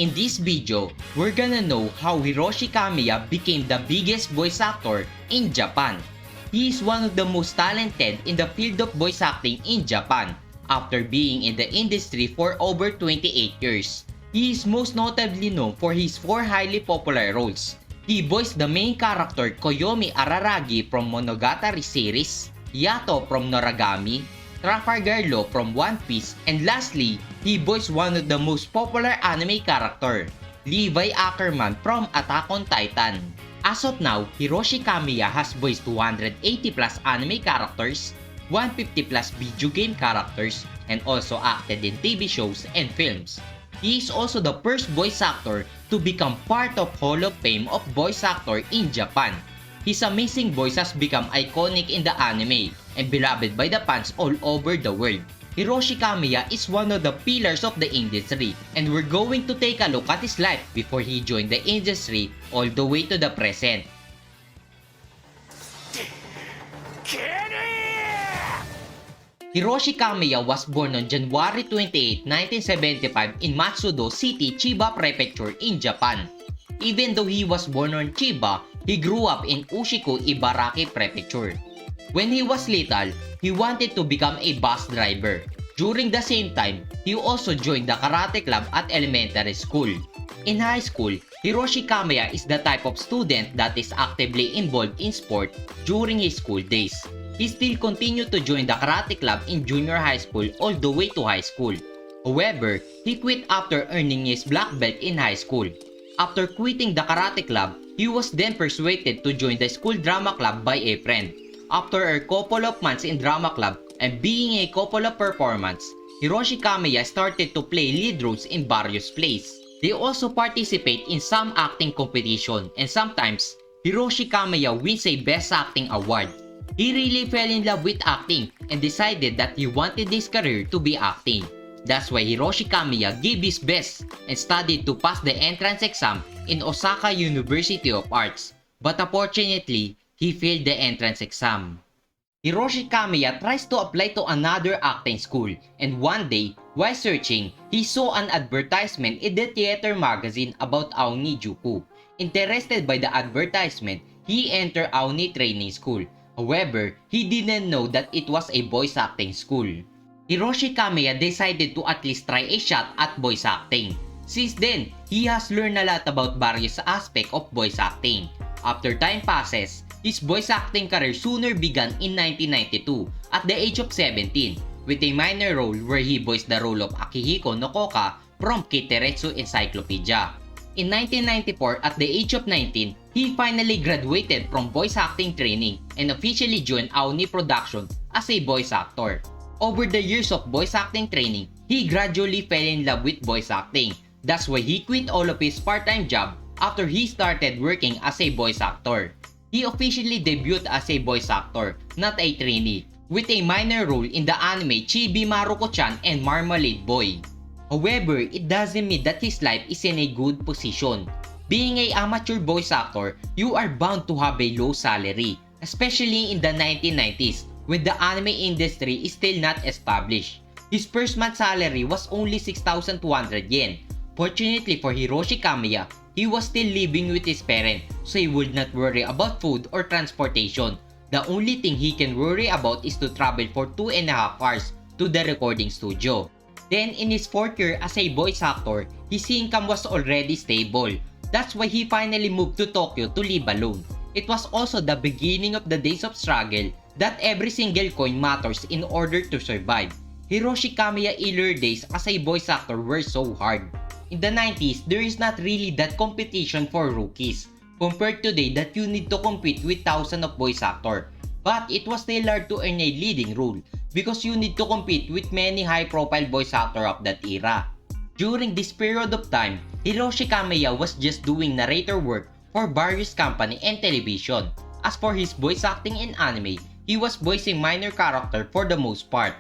In this video, we're gonna know how Hiroshi Kamiya became the biggest voice actor in Japan. He is one of the most talented in the field of voice acting in Japan after being in the industry for over 28 years. He is most notably known for his 4 highly popular roles. He voiced the main character Koyomi Araragi from Monogatari Series, Yato from Noragami, Trafalgar Law from One Piece, and lastly, he voiced one of the most popular anime character, Levi Ackerman from Attack on Titan. As of now, Hiroshi Kamiya has voiced 280 plus anime characters, 150 plus video game characters, and also acted in TV shows and films. He is also the first voice actor to become part of Hall of Fame of Voice Actor in Japan. His amazing voice has become iconic in the anime and beloved by the fans all over the world. Hiroshi Kamiya is one of the pillars of the industry, and we're going to take a look at his life before he joined the industry all the way to the present. Hiroshi Kamiya was born on January 28, 1975 in Matsudo City, Chiba Prefecture in Japan. Even though he was born on Chiba, he grew up in Ushiko, Ibaraki Prefecture. When he was little, he wanted to become a bus driver. During the same time, he also joined the karate club at elementary school. In high school, Hiroshi Kamiya is the type of student that is actively involved in sport during his school days. He still continued to join the karate club in junior high school all the way to high school. However, he quit after earning his black belt in high school. After quitting the karate club, he was then persuaded to join the school drama club by a friend. After a couple of months in drama club and being a couple of performances, Hiroshi Kamiya started to play lead roles in various plays. They also participate in some acting competition, and sometimes Hiroshi Kamiya wins a Best Acting Award. He really fell in love with acting and decided that he wanted his career to be acting. That's why Hiroshi Kamiya gave his best and studied to pass the entrance exam in Osaka University of Arts. But unfortunately, he failed the entrance exam. Hiroshi Kamiya tries to apply to another acting school, and one day, while searching, he saw an advertisement in the theater magazine about Aoni Juku. Interested by the advertisement, he entered Aoni Training School. However, he didn't know that it was a voice acting school. Hiroshi Kamiya decided to at least try a shot at voice acting. Since then, he has learned a lot about various aspects of voice acting. After time passes, his voice acting career sooner began in 1992 at the age of 17 with a minor role where he voiced the role of Akihiko no Koka from Kiteretsu Encyclopedia. In 1994, at the age of 19, he finally graduated from voice acting training and officially joined Aoni Production as a voice actor. Over the years of voice acting training, he gradually fell in love with voice acting. That's why he quit all of his part-time job after he started working as a voice actor. He officially debuted as a voice actor, not a trainee, with a minor role in the anime Chibi Maruko-chan and Marmalade Boy. However, it doesn't mean that his life is in a good position. Being an amateur voice actor, you are bound to have a low salary, especially in the 1990s when the anime industry is still not established. His first month's salary was only 6,200 yen. Fortunately for Hiroshi Kamiya, he was still living with his parents, so he would not worry about food or transportation. The only thing he can worry about is to travel for 2.5 hours to the recording studio. Then in his 4th year as a voice actor, his income was already stable. That's why he finally moved to Tokyo to live alone. It was also the beginning of the days of struggle that every single coin matters in order to survive. Hiroshi Kamiya's earlier days as a voice actor were so hard. In the 90s, there is not really that competition for rookies, compared today that you need to compete with thousands of voice actors. But it was still hard to earn a leading role because you need to compete with many high-profile voice actors of that era. During this period of time, Hiroshi Kamiya was just doing narrator work for various company and television. As for his voice acting in anime, he was voicing minor character for the most part.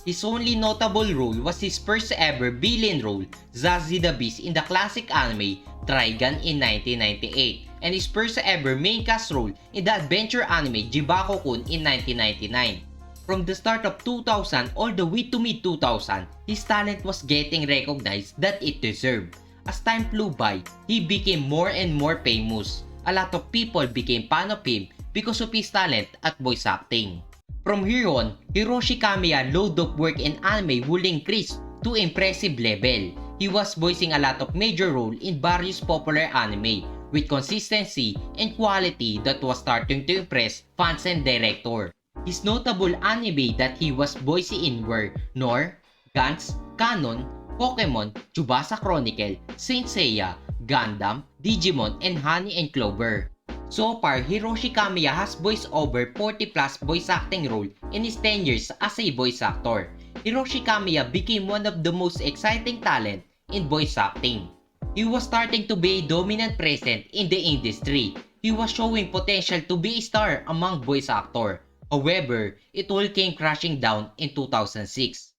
His only notable role was his first ever villain role, Zazie the Beast in the classic anime Trigun in 1998, and his first ever main cast role in the adventure anime Jibako-kun in 1999. From the start of 2000 all the way to mid-2000, his talent was getting recognized that it deserved. As time flew by, he became more and more famous. A lot of people became fan of him because of his talent at voice acting. From here on, Hiroshi Kamiya load of work in anime will increase to impressive level. He was voicing a lot of major roles in various popular anime with consistency and quality that was starting to impress fans and director. His notable anime that he was voicing in were Nor, Gantz, Canon, Pokemon, Tsubasa Chronicle, Saint Seiya, Gundam, Digimon, and Honey and Clover. So far, Hiroshi Kamiya has voiced over 40 plus voice acting roles in his 10 years as a voice actor. Hiroshi Kamiya became one of the most exciting talent in voice acting. He was starting to be a dominant presence in the industry. He was showing potential to be a star among voice actors. However, it all came crashing down in 2006.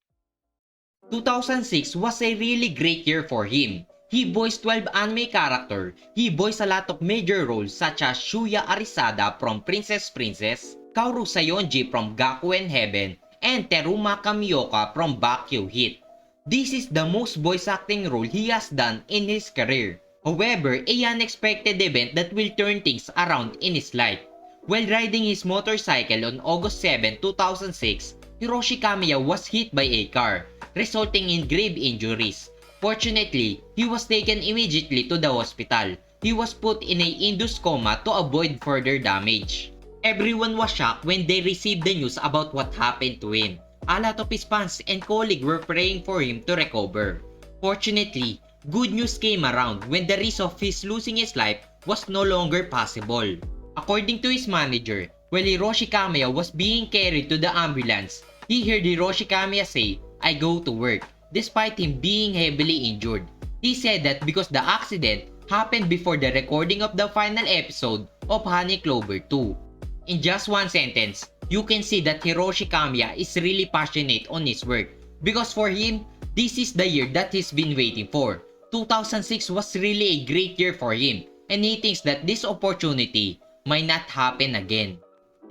2006 was a really great year for him. He voiced 12 anime characters. He voiced a lot of major roles such as Shuya Arisada from Princess, Kaoru Sayonji from Gakuen Heaven, and Teruma Kamioka from Bakkyo Hit. This is the most voice acting role he has done in his career. However, a unexpected event that will turn things around in his life. While riding his motorcycle on August 7, 2006, Hiroshi Kamiya was hit by a car, resulting in grave injuries. Fortunately, he was taken immediately to the hospital. He was put in a induced coma to avoid further damage. Everyone was shocked when they received the news about what happened to him. A lot of his fans and colleagues were praying for him to recover. Fortunately, good news came around when the risk of his losing his life was no longer possible. According to his manager, while Hiroshi Kamiya was being carried to the ambulance, he heard Hiroshi Kamiya say, "I go to work," despite him being heavily injured. He said that because the accident happened before the recording of the final episode of Honey Clover 2. In just one sentence, you can see that Hiroshi Kamiya is really passionate on his work because for him, this is the year that he's been waiting for. 2006 was really a great year for him and he thinks that this opportunity might not happen again.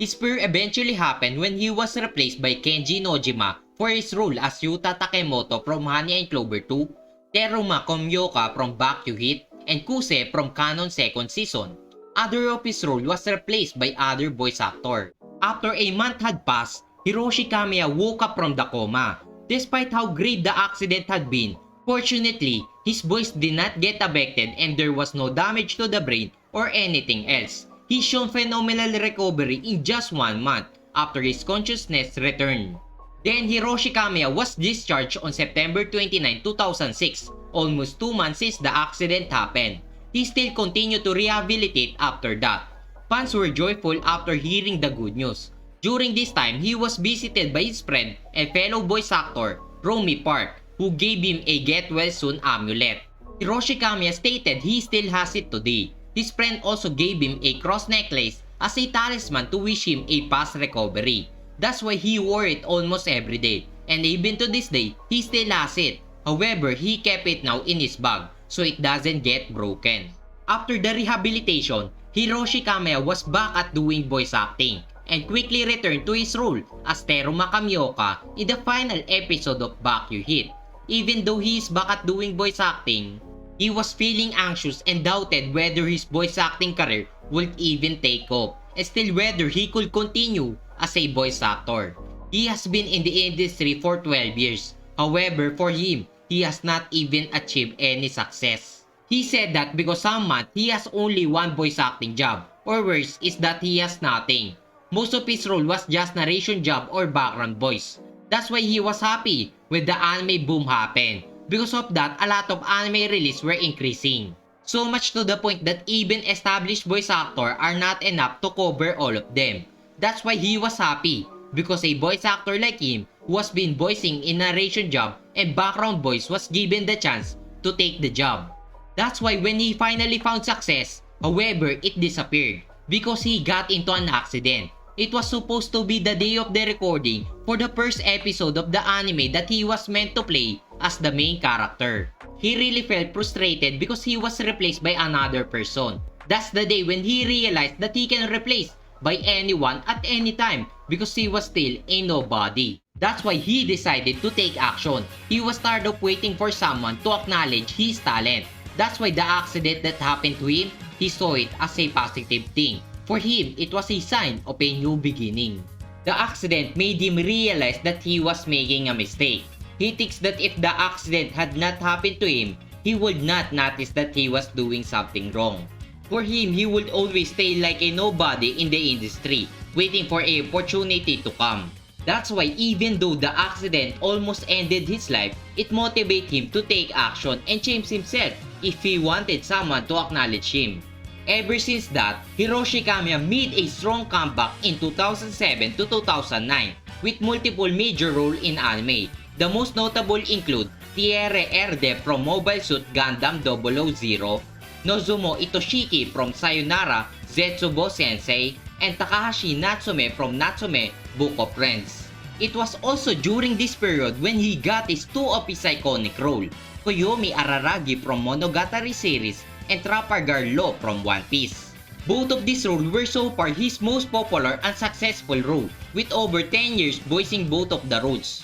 His fear eventually happened when he was replaced by Kenji Nojima for his role as Yuta Takemoto from Honey and Clover 2, Teruma Komyoka from Bakkyo Hit, and Kuse from Canon 2nd season. Other of his role was replaced by other voice actor. After a month had passed, Hiroshi Kamiya woke up from the coma. Despite how grave the accident had been, fortunately, his voice did not get affected and there was no damage to the brain or anything else. He shown phenomenal recovery in just 1 month after his consciousness returned. Then Hiroshi Kamiya was discharged on September 29, 2006, almost 2 months since the accident happened. He still continued to rehabilitate after that. Fans were joyful after hearing the good news. During this time, he was visited by his friend and fellow voice actor, Romy Park, who gave him a get well soon amulet. Hiroshi Kamiya stated he still has it today. His friend also gave him a cross necklace as a talisman to wish him a fast recovery. That's why he wore it almost every day, and even to this day, he still has it. However, he kept it now in his bag, so it doesn't get broken. After the rehabilitation, Hiroshi Kamiya was back at doing voice acting, and quickly returned to his role as Teruma Kamioka in the final episode of Bakkyo Hit. Even though he is back at doing voice acting, he was feeling anxious and doubted whether his voice acting career would even take off, and still whether he could continue as a voice actor. He has been in the industry for 12 years. However, for him, he has not even achieved any success. He said that because some month he has only one voice acting job, or worse is that he has nothing. Most of his role was just narration job or background voice. That's why he was happy when the anime boom happened. Because of that, a lot of anime releases were increasing. So much to the point that even established voice actors are not enough to cover all of them. That's why he was happy, because a voice actor like him who has been voicing in narration job and background voice was given the chance to take the job. That's why when he finally found success, however, it disappeared because he got into an accident. It was supposed to be the day of the recording for the first episode of the anime that he was meant to play as the main character. He really felt frustrated because he was replaced by another person. That's the day when he realized that he can replace by anyone at any time because he was still a nobody. That's why he decided to take action. He was tired of waiting for someone to acknowledge his talent. That's why the accident that happened to him, he saw it as a positive thing. For him, it was a sign of a new beginning. The accident made him realize that he was making a mistake. He thinks that if the accident had not happened to him, he would not notice that he was doing something wrong. For him, he would always stay like a nobody in the industry, waiting for an opportunity to come. That's why even though the accident almost ended his life, it motivated him to take action and change himself if he wanted someone to acknowledge him. Ever since that, Hiroshi Kamiya made a strong comeback in 2007 to 2009 with multiple major roles in anime. The most notable include Thierry Erde from Mobile Suit Gundam 000, Nozumo Itoshiki from Sayonara Zetsubo Sensei, and Takahashi Natsume from Natsume Book of Friends. It was also during this period when he got his two of his iconic role, Koyomi Araragi from Monogatari Series and Trafalgar Law from One Piece. Both of these roles were so far his most popular and successful role, with over 10 years voicing both of the roles.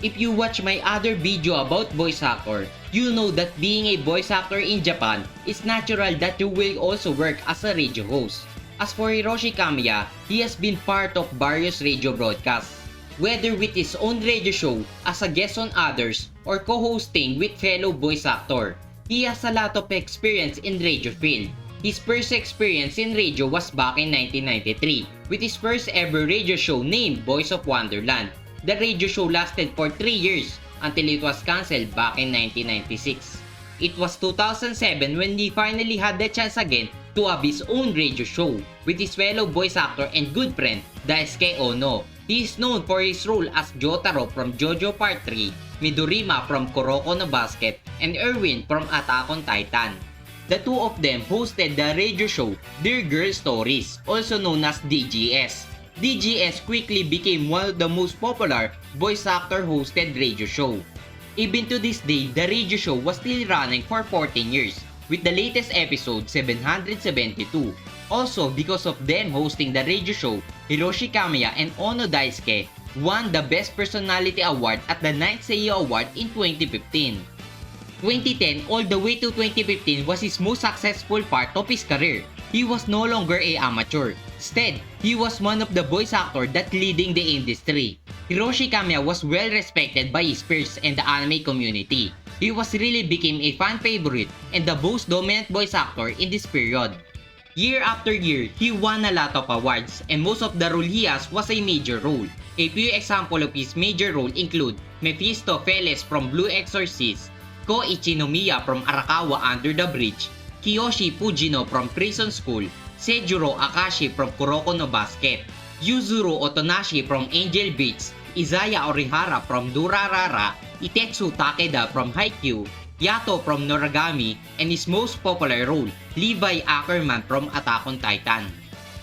If you watch my other video about voice actor, you know that being a voice actor in Japan, it's natural that you will also work as a radio host. As for Hiroshi Kamiya, he has been part of various radio broadcasts, whether with his own radio show, as a guest on others, or co-hosting with fellow voice actor. He has a lot of experience in radio field. His first experience in radio was back in 1993 with his first ever radio show named Voice of Wonderland. The radio show lasted for 3 years until it was cancelled back in 1996. It was 2007 when he finally had the chance again to have his own radio show with his fellow voice actor and good friend Daisuke Ono. He is known for his role as Jotaro from JoJo Part 3, Midorima from Kuroko no Basket, and Erwin from Attack on Titan. The two of them hosted the radio show Dear Girl Stories, also known as DGS. DGS quickly became one of the most popular voice actor hosted radio show. Even to this day, the radio show was still running for 14 years, with the latest episode 772. Also, because of them hosting the radio show, Hiroshi Kamiya and Ono Daisuke won the Best Personality Award at the 9th Seiyu Award in 2015. 2010 all the way to 2015 was his most successful part of his career. He was no longer an amateur. Instead, he was one of the voice actors that leading the industry. Hiroshi Kamiya was well respected by his peers and the anime community. He was really became a fan favorite and the most dominant voice actor in this period. Year after year, he won a lot of awards and most of the role he has was a major role. A few examples of his major role include Mephistopheles from Blue Exorcist, Ko Ichinomiya from Arakawa Under the Bridge, Kiyoshi Fujino from Prison School, Seijuro Akashi from Kuroko no Basket, Yuzuru Otonashi from Angel Beats, Izaya Orihara from Durarara, Itetsu Takeda from Haikyuu, Yato from Noragami, and his most popular role, Levi Ackerman from Attack on Titan.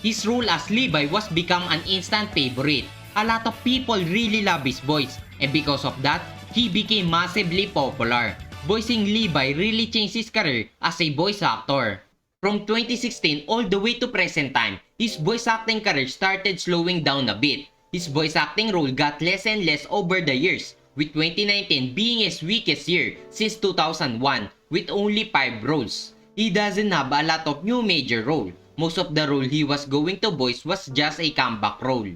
His role as Levi was become an instant favorite. A lot of people really love his voice, and because of that, he became massively popular. Voicing Levi really changed his career as a voice actor. From 2016 all the way to present time, his voice acting career started slowing down a bit. His voice acting role got less and less over the years, with 2019 being his weakest year since 2001 with only 5 roles. He doesn't have a lot of new major role. Most of the role he was going to voice was just a comeback role.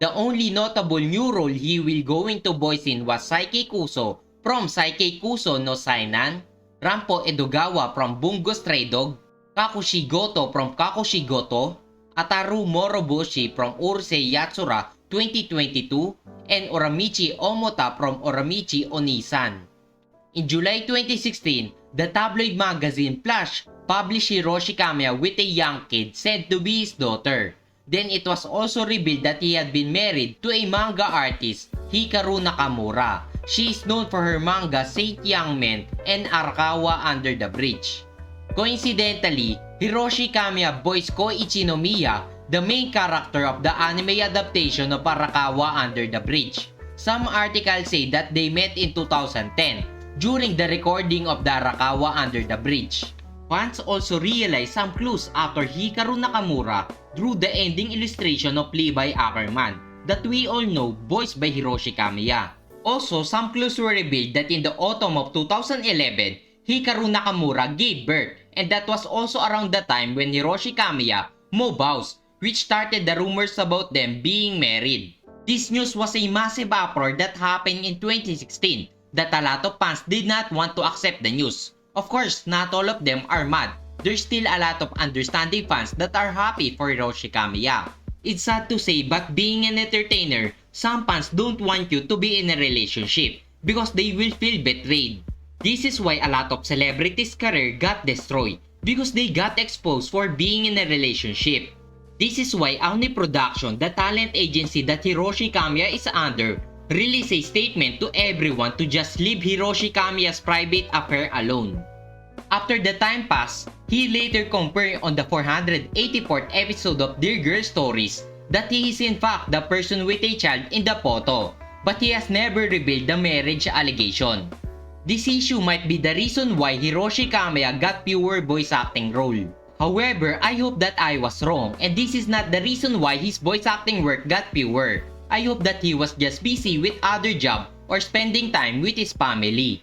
The only notable new role he will going to voice in was Saiki Kuso from Saiki Kuso no Sainan, Rampo Edogawa from Bungo Stray Dog, Kakushi Goto from Kakushi Goto, Ataru Moroboshi from Urusei Yatsura 2022, and Oramichi Omota from Oramichi Onisan. In July 2016, the tabloid magazine Flash published Hiroshi Kamiya with a young kid said to be his daughter. Then it was also revealed that he had been married to a manga artist, Hikaru Nakamura. She is known for her manga Saint Young Men and Arakawa Under the Bridge. Coincidentally, Hiroshi Kamiya voiced Ko Ichinomiya, the main character of the anime adaptation of Arakawa Under the Bridge. Some articles say that they met in 2010 during the recording of the Arakawa Under the Bridge. Fans also realized some clues after Hikaru Nakamura drew the ending illustration of Levi Ackerman that we all know voiced by Hiroshi Kamiya. Also, some clues were revealed that in the autumn of 2011, Hikaru Nakamura gave birth, and that was also around the time when Hiroshi Kamiya moved house, which started the rumors about them being married. This news was a massive uproar that happened in 2016 that a lot of fans did not want to accept the news. Of course, not all of them are mad. There's still a lot of understanding fans that are happy for Hiroshi Kamiya. It's sad to say, but being an entertainer, some fans don't want you to be in a relationship because they will feel betrayed. This is why a lot of celebrities' career got destroyed because they got exposed for being in a relationship. This is why Oni Production, the talent agency that Hiroshi Kamiya is under, released a statement to everyone to just leave Hiroshi Kamiya's private affair alone. After the time passed, he later confirmed on the 484th episode of Dear Girl Stories that he is in fact the person with a child in the photo, but he has never revealed the marriage allegation. This issue might be the reason why Hiroshi Kamiya got fewer voice acting role. However, I hope that I was wrong and this is not the reason why his voice acting work got fewer. I hope that he was just busy with other job or spending time with his family.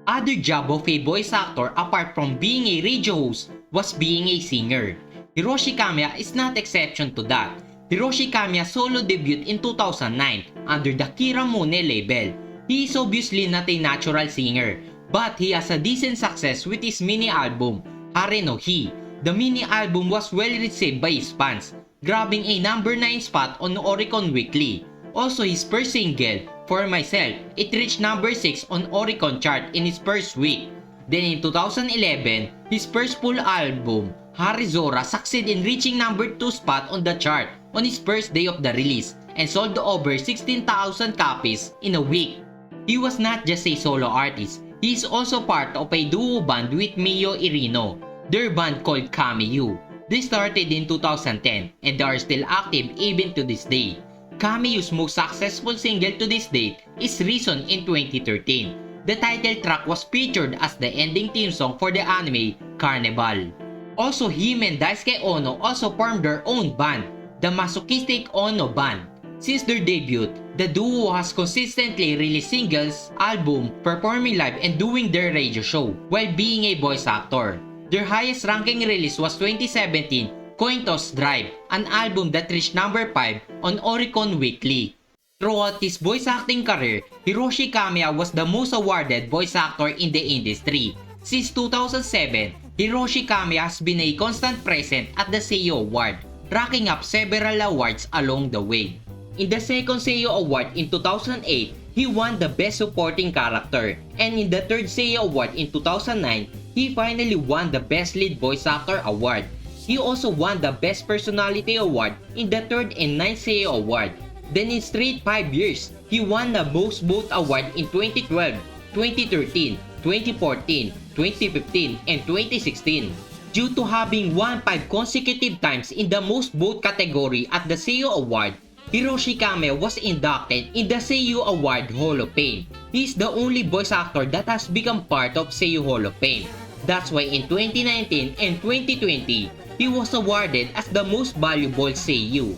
Other job of a voice actor apart from being a radio host was being a singer. Hiroshi Kamiya is not exception to that. Hiroshi Kamiya solo debuted in 2009 under the Kiramune label. He is obviously not a natural singer, but he has a decent success with his mini album, Hare no Hi. The mini album was well received by his fans, grabbing a number 9 spot on Oricon Weekly. Also his first single, For Myself, it reached number 6 on Oricon chart in its first week. Then in 2011, his first full album, Harizora, succeeded in reaching number 2 spot on the chart on his first day of the release and sold over 16,000 copies in a week. He was not just a solo artist, he is also part of a duo band with Mio Irino, their band called Kamiyu. They started in 2010 and they are still active even to this day. Kamiyu's most successful single to this date is Reason in 2013. The title track was featured as the ending theme song for the anime Carnival. Also, him and Daisuke Ono also formed their own band, the Masochistic Ono Band. Since their debut, the duo has consistently released singles, album, performing live and doing their radio show while being a voice actor. Their highest ranking release was 2017 Cointos Drive, an album that reached number 5 on Oricon Weekly. Throughout his voice acting career, Hiroshi Kamiya was the most awarded voice actor in the industry. Since 2007, Hiroshi Kamiya has been a constant present at the Seiyu Award, racking up several awards along the way. In the second Seiyu Award in 2008, he won the Best Supporting Character, and in the third Seiyu Award in 2009, he finally won the Best Lead Voice Actor Award. He also won the Best Personality Award in the third and ninth Seiyu Award. Then in straight 5 years, he won the Most Vote Award in 2012, 2013, 2014, 2015, and 2016. Due to having won 5 consecutive times in the Most Vote category at the Seiyu Award, Hiroshi Kamiya was inducted in the Seiyu Award Hall of Fame. He is the only voice actor that has become part of Seiyu Hall of Fame. That's why in 2019 and 2020, he was awarded as the Most Valuable Seiyu.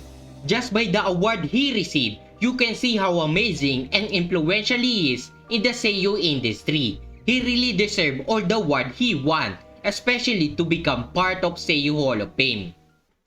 Just by the award he received, you can see how amazing and influential he is in the Seiyu industry. He really deserved all the award he won, especially to become part of Seiyu Hall of Fame.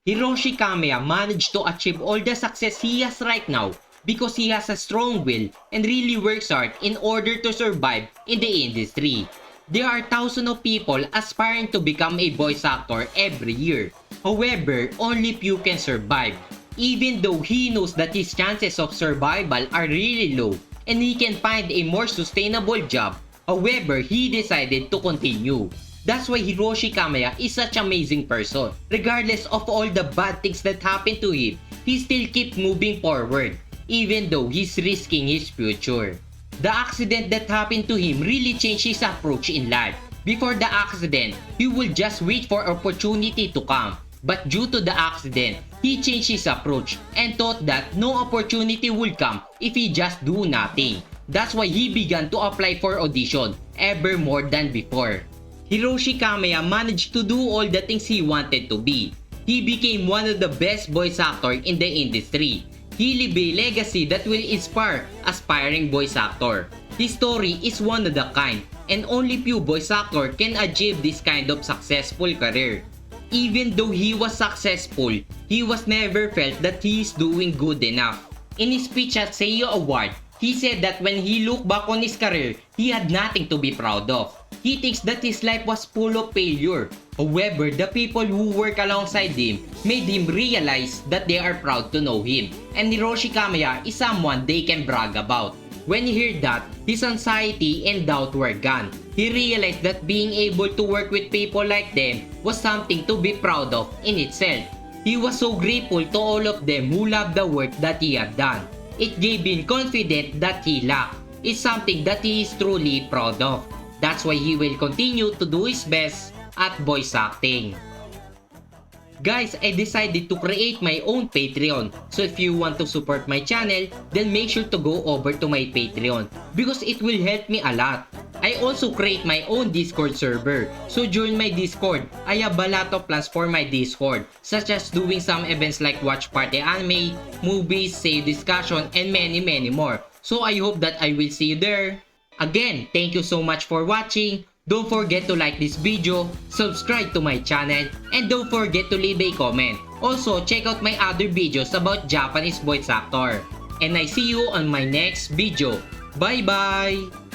Hiroshi Kamiya managed to achieve all the success he has right now because he has a strong will and really works hard in order to survive in the industry. There are thousands of people aspiring to become a voice actor every year. However, only few can survive. Even though he knows that his chances of survival are really low and he can find a more sustainable job, however, he decided to continue. That's why Hiroshi Kamiya is such an amazing person. Regardless of all the bad things that happened to him, he still keeps moving forward, even though he's risking his future. The accident that happened to him really changed his approach in life. Before the accident, he would just wait for opportunity to come. But due to the accident, he changed his approach and thought that no opportunity would come if he just do nothing. That's why he began to apply for audition ever more than before. Hiroshi Kamiya managed to do all the things he wanted to be. He became one of the best voice actors in the industry. He leaves a legacy that will inspire aspiring voice actor. His story is one of the kind. and only few voice actors can achieve this kind of successful career. Even though he was successful, he was never felt that he is doing good enough. In his speech at Seiyo Award, he said that when he looked back on his career, he had nothing to be proud of. He thinks that his life was full of failure. However, the people who work alongside him made him realize that they are proud to know him. And Hiroshi Kamiya is someone they can brag about. When he heard that, his anxiety and doubt were gone. He realized that being able to work with people like them was something to be proud of in itself. He was so grateful to all of them who loved the work that he had done. It gave him confidence that he lacked. It's something that he is truly proud of. That's why he will continue to do his best at voice acting. Guys, I decided to create my own Patreon. So if you want to support my channel, then make sure to go over to my Patreon because it will help me a lot. I also create my own Discord server. So join my Discord. I have a lot of plans for my Discord, such as doing some events like watch party anime, movies, save discussion, and many more. So I hope that I will see you there. Again, thank you so much for watching. Don't forget to like this video, subscribe to my channel, and don't forget to leave a comment. Also, check out my other videos about Japanese voice actor. And I see you on my next video. Bye bye!